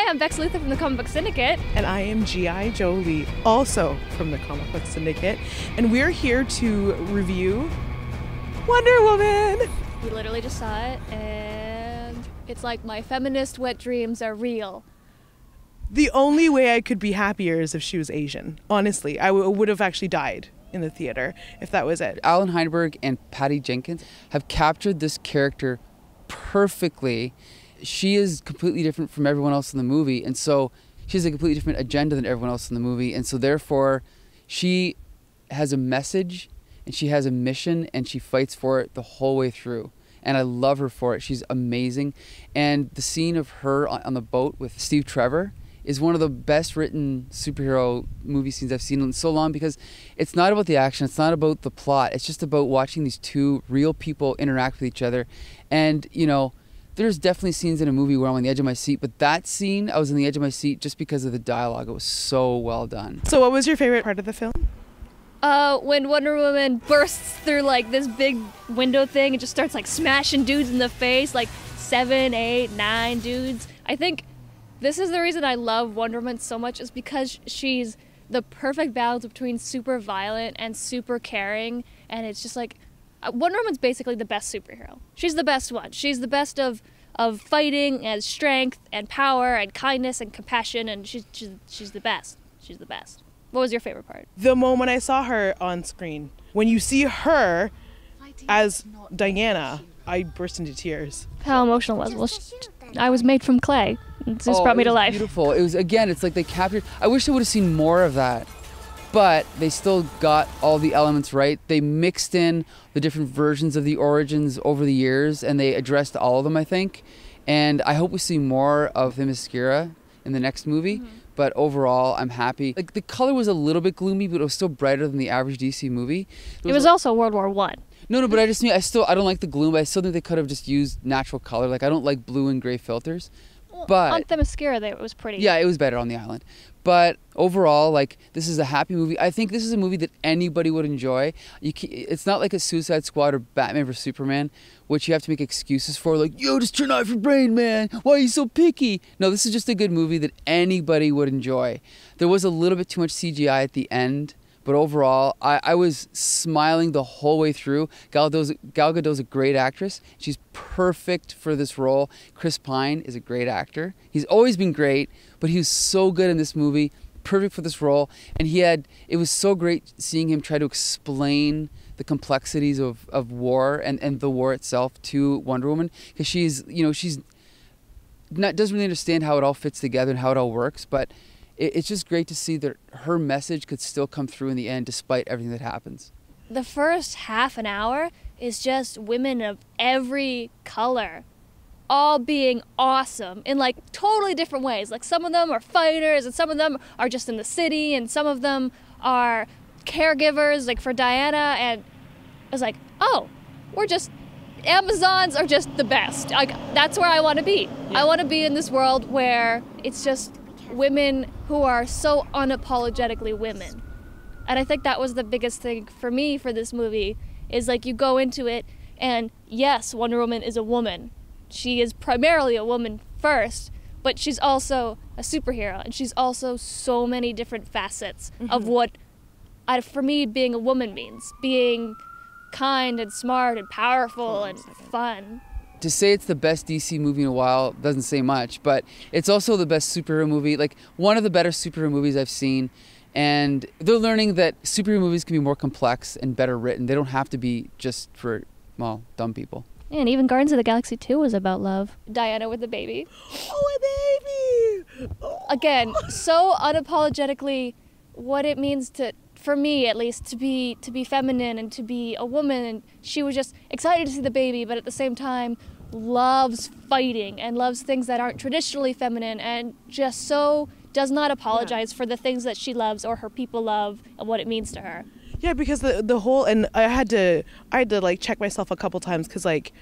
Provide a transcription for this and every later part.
Hi, I'm Bex Luther from the Comic Book Syndicate. And I am G.I. Jolie, also from the Comic Book Syndicate. And we're here to review Wonder Woman. We literally just saw it, and it's like my feminist wet dreams are real. The only way I could be happier is if she was Asian. Honestly, I would have actually died in the theater if that was it. Alan Heinberg and Patty Jenkins have captured this character perfectly. She is completely different from everyone else in the movie, and so she has a completely different agenda than everyone else in the movie, and so therefore she has a message and she has a mission and she fights for it the whole way through. And I love her for it. She's amazing. And the scene of her on the boat with Steve Trevor is one of the best written superhero movie scenes I've seen in so long, because it's not about the action, it's not about the plot, it's just about watching these two real people interact with each other. And, you know, there's definitely scenes in a movie where I'm on the edge of my seat, but that scene, I was on the edge of my seat just because of the dialogue. It was so well done. So what was your favorite part of the film? When Wonder Woman bursts through like this big window thing and just starts like smashing dudes in the face, like 7, 8, 9 dudes. I think this is the reason I love Wonder Woman so much, is because she's the perfect balance between super violent and super caring. And it's just like, Wonder Woman's basically the best superhero. She's the best one. She's the best of fighting and strength and power and kindness and compassion, and she's the best. She's the best. What was your favorite part? The moment I saw her on screen. When you see her as Diana, I burst into tears. How emotional was it? Well, I was made from clay. It just brought me to life. Beautiful. It was, again, it's like they captured. I wish I would have seen more of that, but they still got all the elements right. They mixed in the different versions of the origins over the years, and they addressed all of them, I think. And I hope we see more of Themyscira in the next movie. Mm-hmm. But overall, I'm happy. Like, the color was a little bit gloomy, but it was still brighter than the average DC movie. It was also World War I. No, but I just mean, I don't like the gloom, but I still think they could have just used natural color. Like, I don't like blue and gray filters. But on Themyscira, it was pretty. Yeah, it was better on the island. But overall, like, this is a happy movie. I think this is a movie that anybody would enjoy. It's not like a Suicide Squad or Batman vs Superman, which you have to make excuses for, like, yo, just turn off your brain, man. Why are you so picky? No, this is just a good movie that anybody would enjoy. There was a little bit too much CGI at the end, but overall, I was smiling the whole way through. Gal Gadot's a great actress. She's perfect for this role. Chris Pine is a great actor. He's always been great, but he was so good in this movie, perfect for this role. And it was so great seeing him try to explain the complexities of war and the war itself to Wonder Woman, because she's doesn't really understand how it all fits together and how it all works, but it's just great to see that her message could still come through in the end despite everything that happens. The first half an hour is just women of every color all being awesome in like totally different ways. Like, some of them are fighters and some of them are just in the city and some of them are caregivers, like for Diana. And I was like, oh, Amazons are just the best. Like, that's where I want to be. Yeah. I want to be in this world where it's just women who are so unapologetically women. And I think that was the biggest thing for me for this movie, is like, you go into it and yes, Wonder Woman is a woman. She is primarily a woman first, but she's also a superhero, and she's also so many different facets of what, for me, being a woman means. Being kind and smart and powerful and fun. To say it's the best DC movie in a while doesn't say much, but it's also the best superhero movie, like one of the better superhero movies I've seen. And they're learning that superhero movies can be more complex and better written. They don't have to be just for, well, dumb people. And even Guardians of the Galaxy 2 was about love. Diana with the baby. Oh, a baby! Oh. Again, so unapologetically what it means to, for me at least, to be feminine and to be a woman. And she was just excited to see the baby, but at the same time loves fighting and loves things that aren't traditionally feminine, and just so does not apologize for the things that she loves or her people love and what it means to her. Yeah, because the whole, and I had to like check myself a couple times, because like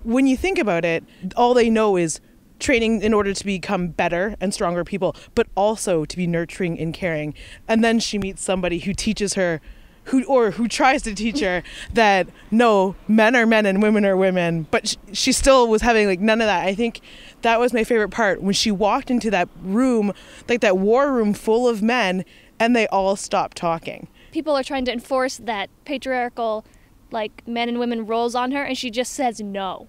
when you think about it, all they know is training in order to become better and stronger people, but also to be nurturing and caring. And then she meets somebody who teaches her who tries to teach her that no, men are men and women are women, but she still was having like none of that. I think that was my favorite part when she walked into that room, like that war room full of men, and they all stopped talking. People are trying to enforce that patriarchal, like, men and women roles on her, and she just says no.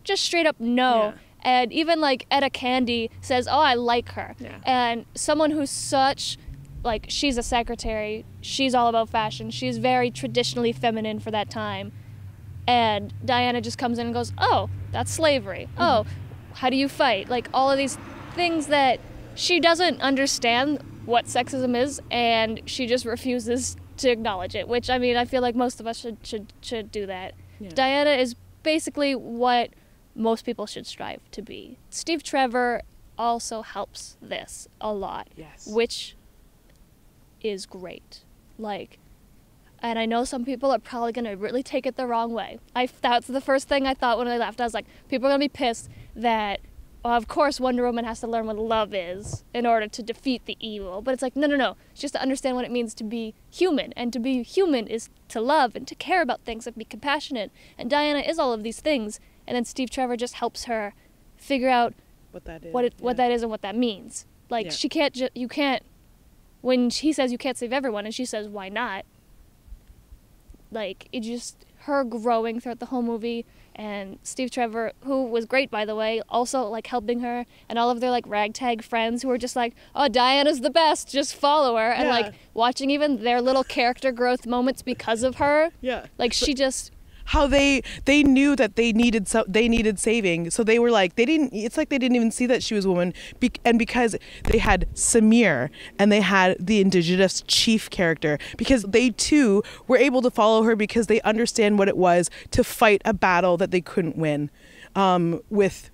Just straight up no. Yeah. And even, like, Etta Candy says, oh, I like her. Yeah. And someone who's such, like, she's a secretary, she's all about fashion, she's very traditionally feminine for that time. And Diana just comes in and goes, oh, that's slavery. Mm-hmm. Oh, how do you fight? Like, all of these things that she doesn't understand what sexism is, and she just refuses to acknowledge it, which, I mean, I feel like most of us should do that. Yeah. Diana is basically what most people should strive to be. Steve Trevor also helps this a lot, yes, which is great. Like, and I know some people are probably going to really take it the wrong way. That's the first thing I thought when I left. I was like, people are going to be pissed that, well, of course Wonder Woman has to learn what love is in order to defeat the evil. But it's like, no. It's just to understand what it means to be human. And to be human is to love and to care about things and be compassionate. And Diana is all of these things. And then Steve Trevor just helps her figure out what that is, what that is and what that means. Like, yeah. You can't, when he says you can't save everyone and she says, why not? Like, it just, her growing throughout the whole movie, and Steve Trevor, who was great, by the way, also, like, helping her, and all of their, like, ragtag friends who were just like, oh, Diana's the best, just follow her, and, like, watching even their little character growth moments because of her. Yeah. Like, she just... How they knew that they needed saving, so they were like, it's like they didn't even see that she was a woman, and because they had Samir and they had the indigenous chief character, because they too were able to follow her because they understand what it was to fight a battle that they couldn't win with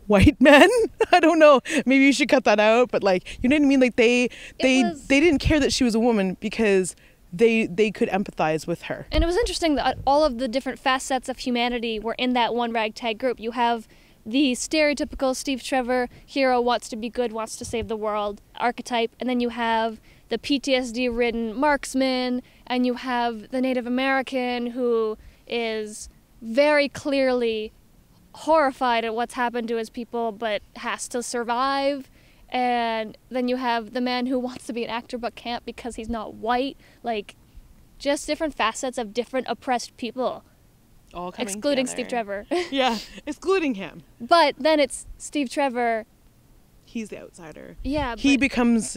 white men. I don't know, maybe you should cut that out, but, like, you know what I mean? Like, they didn't care that she was a woman because they could empathize with her. And it was interesting that all of the different facets of humanity were in that one ragtag group. You have the stereotypical Steve Trevor hero, wants to be good, wants to save the world archetype, and then you have the PTSD-ridden marksman, and you have the Native American who is very clearly horrified at what's happened to his people but has to survive. And then you have the man who wants to be an actor but can't because he's not white. Like, just different facets of different oppressed people. All coming excluding together. Steve Trevor. Yeah, excluding him. But then it's Steve Trevor. He's the outsider. Yeah. He becomes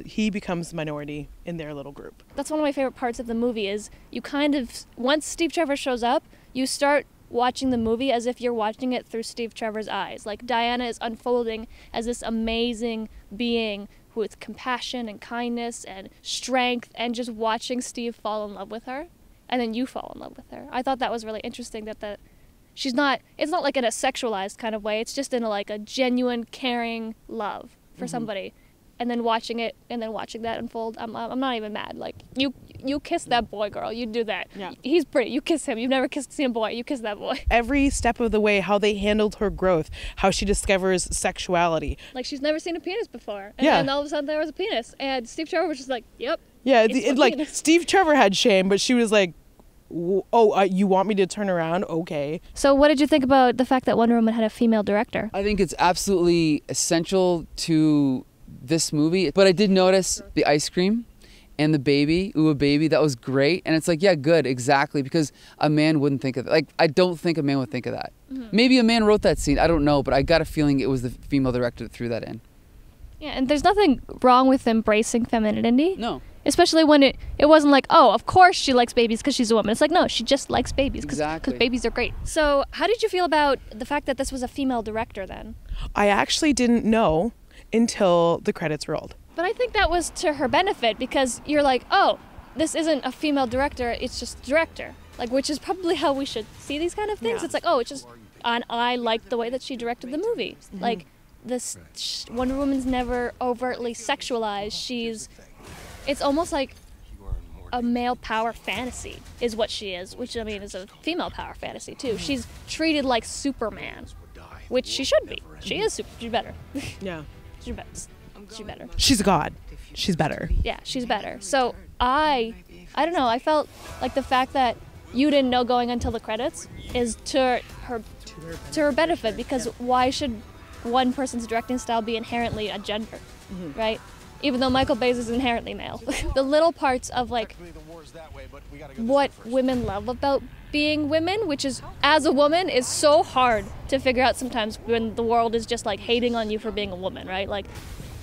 minority in their little group. That's one of my favorite parts of the movie is you kind of, once Steve Trevor shows up, you start watching the movie as if you're watching it through Steve Trevor's eyes. Like, Diana is unfolding as this amazing being with compassion and kindness and strength, and just watching Steve fall in love with her, and then you fall in love with her. I thought that was really interesting that it's not like in a sexualized kind of way, it's just in a genuine caring love for somebody. And then watching it, and then watching that unfold, I'm not even mad. Like, you kiss that boy, girl. You do that. Yeah. He's pretty. You kiss him. You've never seen a boy. You kiss that boy. Every step of the way, how they handled her growth, how she discovers sexuality. Like, she's never seen a penis before. And then all of a sudden there was a penis. And Steve Trevor was just like, yep. Yeah, Steve Trevor had shame, but she was like, oh, you want me to turn around? Okay. So what did you think about the fact that Wonder Woman had a female director? I think it's absolutely essential to this movie, but I did notice the ice cream and the baby, ooh, a baby, that was great. And it's like, yeah, good, exactly, because a man wouldn't think of that. Like, I don't think a man would think of that. Mm-hmm. Maybe a man wrote that scene, I don't know, but I got a feeling it was the female director that threw that in. Yeah, and there's nothing wrong with embracing femininity. No. Especially when it wasn't like, oh, of course she likes babies because she's a woman. It's like, no, she just likes babies because babies are great. So how did you feel about the fact that this was a female director then? I actually didn't know until the credits rolled. But I think that was to her benefit, because you're like, oh, this isn't a female director, it's just director. Like, which is probably how we should see these kind of things. Yeah. It's like, oh, it's just, and I liked the way that she directed the movie. Mm-hmm. Like, this Wonder Woman's never overtly sexualized. It's almost like a male power fantasy is what she is, which, I mean, is a female power fantasy too. She's treated like Superman, which she should be. She is she's better. Yeah. She's better. She's better. She's a god. She's better. Yeah, she's better. So I don't know. I felt like the fact that you didn't know going until the credits is to her benefit, because why should one person's directing style be inherently a gender, right? Even though Michael Bay's is inherently male. The little parts of like what women love about being women, which is, as a woman, is so hard to figure out sometimes when the world is just like hating on you for being a woman, right? Like,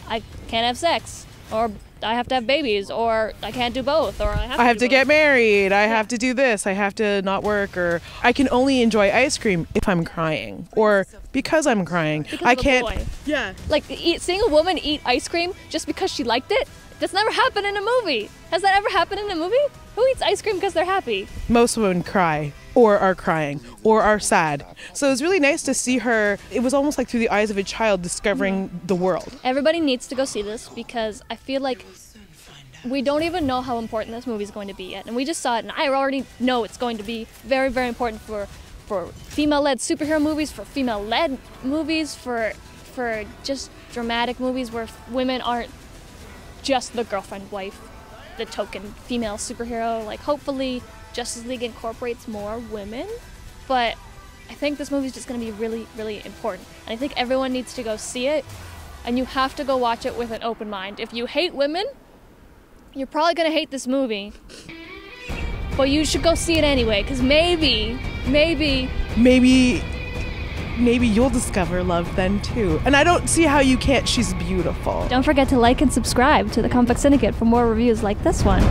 I can't have sex, or I have to have babies, or I can't do both, or I have to get married, I have to do this, I have to not work, or I can only enjoy ice cream if I'm crying, or because I'm crying. Because I of a can't. boy. Yeah. Like, seeing a woman eat ice cream just because she liked it, that's never happened in a movie. Has that ever happened in a movie? Who eats ice cream because they're happy? Most women cry, or are crying, or are sad. So it was really nice to see her. It was almost like through the eyes of a child discovering the world. Everybody needs to go see this, because I feel like we don't even know how important this movie is going to be yet. And we just saw it, and I already know it's going to be very, very important for female-led superhero movies, for female-led movies, for just dramatic movies where women aren't just the girlfriend, wife, the token female superhero. Like, hopefully Justice League incorporates more women, but I think this movie is just going to be really, really important. And I think everyone needs to go see it, and you have to go watch it with an open mind. If you hate women, you're probably going to hate this movie, but you should go see it anyway, because maybe you'll discover love then too. And I don't see how you can't. She's beautiful. Don't forget to like and subscribe to the Comic Book Syndicate for more reviews like this one.